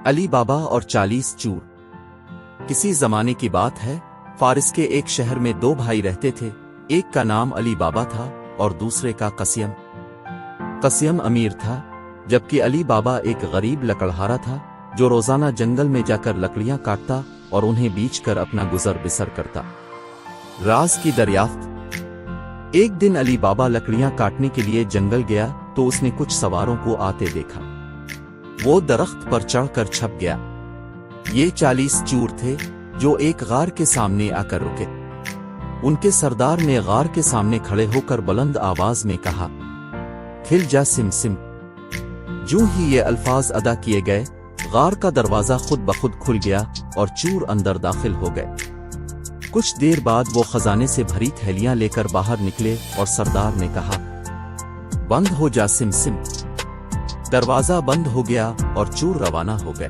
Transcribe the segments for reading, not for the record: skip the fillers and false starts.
علی بابا اور 40 چور۔ کسی زمانے کی بات ہے، فارس کے ایک شہر میں دو بھائی رہتے تھے، ایک کا نام علی بابا تھا اور دوسرے کا قسیم۔ قسیم امیر تھا، جبکہ علی بابا ایک غریب لکڑہارا تھا جو روزانہ جنگل میں جا کر لکڑیاں کاٹتا اور انہیں بیچ کر اپنا گزر بسر کرتا۔ راز کی دریافت۔ ایک دن علی بابا لکڑیاں کاٹنے کے لیے جنگل گیا تو اس نے کچھ سواروں کو آتے دیکھا۔ وہ درخت پر چڑھ کر چھپ گیا۔ یہ 40 چور تھے جو ایک غار کے سامنے آ کر رکے۔ ان کے سردار نے غار کے سامنے کھڑے ہو کر بلند آواز میں کہا، کھل جا سم سم۔ جوں ہی یہ الفاظ ادا کیے گئے، غار کا دروازہ خود بخود کھل گیا اور چور اندر داخل ہو گئے۔ کچھ دیر بعد وہ خزانے سے بھری تھیلیاں لے کر باہر نکلے اور سردار نے کہا، بند ہو جا سم سم۔ دروازہ بند ہو گیا اور چور روانہ ہو گئے۔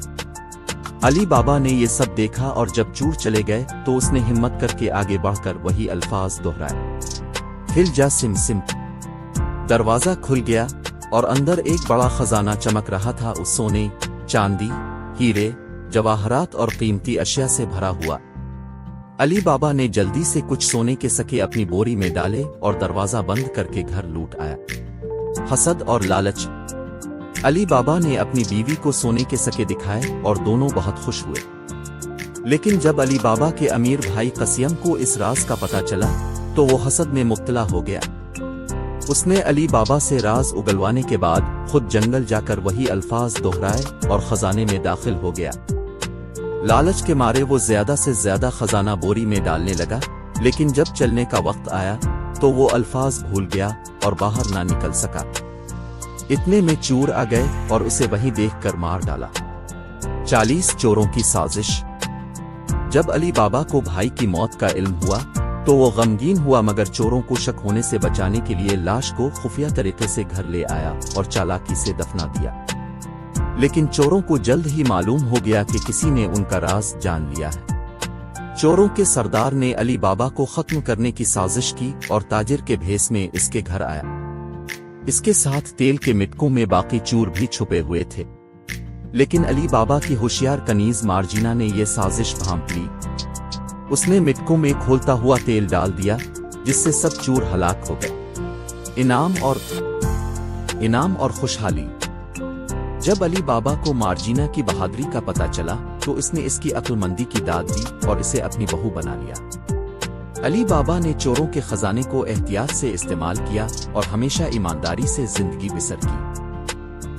علی بابا نے یہ سب دیکھا اور جب چور چلے گئے تو اس نے ہمت کر کے آگے بڑھ کر وہی الفاظ دہرائے، کھل جا سم سم۔ دروازہ کھل گیا اور اندر ایک بڑا خزانہ چمک رہا تھا، اس سونے، چاندی، ہیرے، جواہرات اور قیمتی اشیاء سے بھرا ہوا۔ علی بابا نے جلدی سے کچھ سونے کے سکے اپنی بوری میں ڈالے اور دروازہ بند کر کے گھر لوٹ آیا۔ حسد اور لالچ۔ علی بابا نے اپنی بیوی کو سونے کے سکے دکھائے اور دونوں بہت خوش ہوئے۔ لیکن جب علی بابا کے امیر بھائی قسیم کو اس راز کا پتہ چلا تو وہ حسد میں مبتلا ہو گیا۔ اس نے علی بابا سے راز اگلوانے کے بعد خود جنگل جا کر وہی الفاظ دہرائے اور خزانے میں داخل ہو گیا۔ لالچ کے مارے وہ زیادہ سے زیادہ خزانہ بوری میں ڈالنے لگا، لیکن جب چلنے کا وقت آیا تو وہ الفاظ بھول گیا اور باہر نہ نکل سکا۔ اتنے میں چور آ گئے اور اسے وہیں دیکھ کر مار ڈالا۔ 40 چوروں کی سازش۔ جب علی بابا کو بھائی کی موت کا علم ہوا تو وہ غمگین ہوا، مگر چوروں کو شک ہونے سے بچانے کے لیے لاش کو خفیہ طریقے سے گھر لے آیا اور چالاکی سے دفنا دیا۔ لیکن چوروں کو جلد ہی معلوم ہو گیا کہ کسی نے ان کا راز جان لیا ہے۔ چوروں کے سردار نے علی بابا کو ختم کرنے کی سازش کی اور تاجر کے بھیس میں اس کے گھر آیا۔ اس کے ساتھ تیل کے مٹکوں میں باقی چور بھی چھپے ہوئے تھے، لیکن علی بابا کی ہوشیار کنیز مارجینا نے یہ سازش بھانپ لی۔ اس نے مٹکوں میں کھولتا ہوا تیل ڈال دیا، جس سے سب چور ہلاک ہو گئے۔ انعام اور خوشحالی۔ جب علی بابا کو مارجینا کی بہادری کا پتہ چلا تو اس نے اس کی عقل مندی کی داد دی اور اسے اپنی بہو بنا لیا۔ علی بابا نے چوروں کے خزانے کو احتیاط سے استعمال کیا اور ہمیشہ ایمانداری سے زندگی بسر کی۔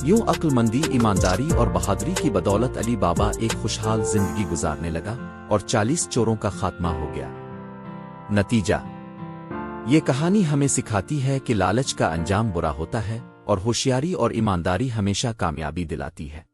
یوں عقل مندی، ایمانداری اور بہادری کی بدولت علی بابا ایک خوشحال زندگی گزارنے لگا اور 40 چوروں کا خاتمہ ہو گیا۔ نتیجہ۔ یہ کہانی ہمیں سکھاتی ہے کہ لالچ کا انجام برا ہوتا ہے اور ہوشیاری اور ایمانداری ہمیشہ کامیابی دلاتی ہے۔